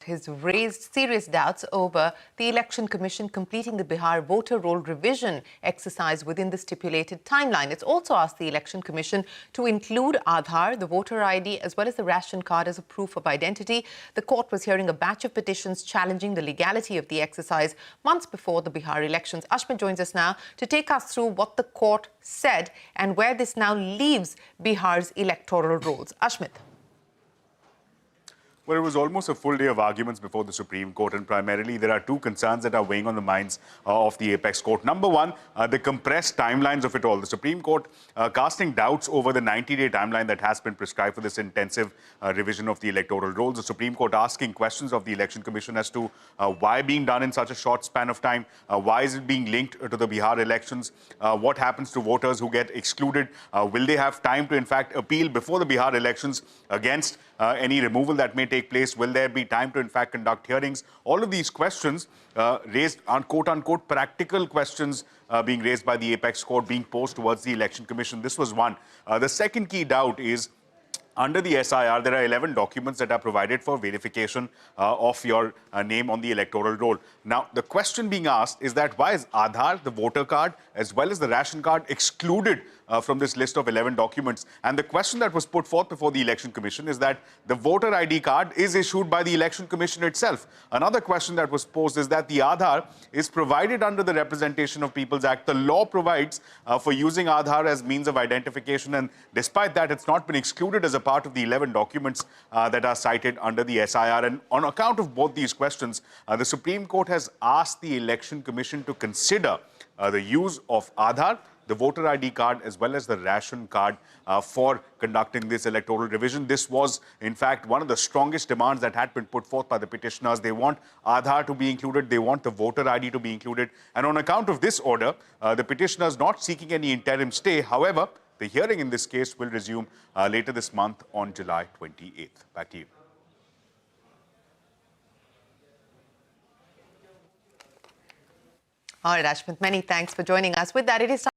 has raised serious doubts over the Election Commission completing the Bihar voter roll revision exercise within the stipulated timeline. It's also asked the Election Commission to include Aadhaar, the voter ID, as well as the ration card as a proof of identity. The court was hearing a batch of petitions challenging the legality of the exercise months before the Bihar elections. Ashmit joins us now to take us through what the court said and where this now leaves Bihar's electoral rolls. Ashmit. Well, it was almost a full day of arguments before the Supreme Court, and primarily there are two concerns that are weighing on the minds of the apex court. Number one, the compressed timelines of it all. The Supreme Court casting doubts over the 90-day timeline that has been prescribed for this intensive revision of the electoral rolls. The Supreme Court asking questions of the Election Commission as to why being done in such a short span of time, why is it being linked to the Bihar elections, what happens to voters who get excluded, will they have time to in fact appeal before the Bihar elections against any removal that may take place? Will there be time to, in fact, conduct hearings? All of these questions raised on quote-unquote practical questions being raised by the apex court being posed towards the Election Commission. This was one. The second key doubt is, under the SIR, there are 11 documents that are provided for verification of your name on the electoral roll. Now, the question being asked is that why is Aadhaar, the voter card, as well as the ration card excluded from this list of 11 documents? And the question that was put forth before the Election Commission is that the voter ID card is issued by the Election Commission itself. Another question that was posed is that the Aadhaar is provided under the Representation of People's Act. The law provides for using Aadhaar as means of identification, and despite that, it's not been excluded as a part of the 11 documents that are cited under the SIR. And on account of both these questions, the Supreme Court has asked the Election Commission to consider the use of Aadhaar, the voter ID card, as well as the ration card for conducting this electoral revision. This was, in fact, one of the strongest demands that had been put forth by the petitioners. They want Aadhaar to be included. They want the voter ID to be included. And on account of this order, the petitioners not seeking any interim stay. However, the hearing in this case will resume later this month on July 28th. Back to you. All right, Ashmit, many thanks for joining us. With that, it is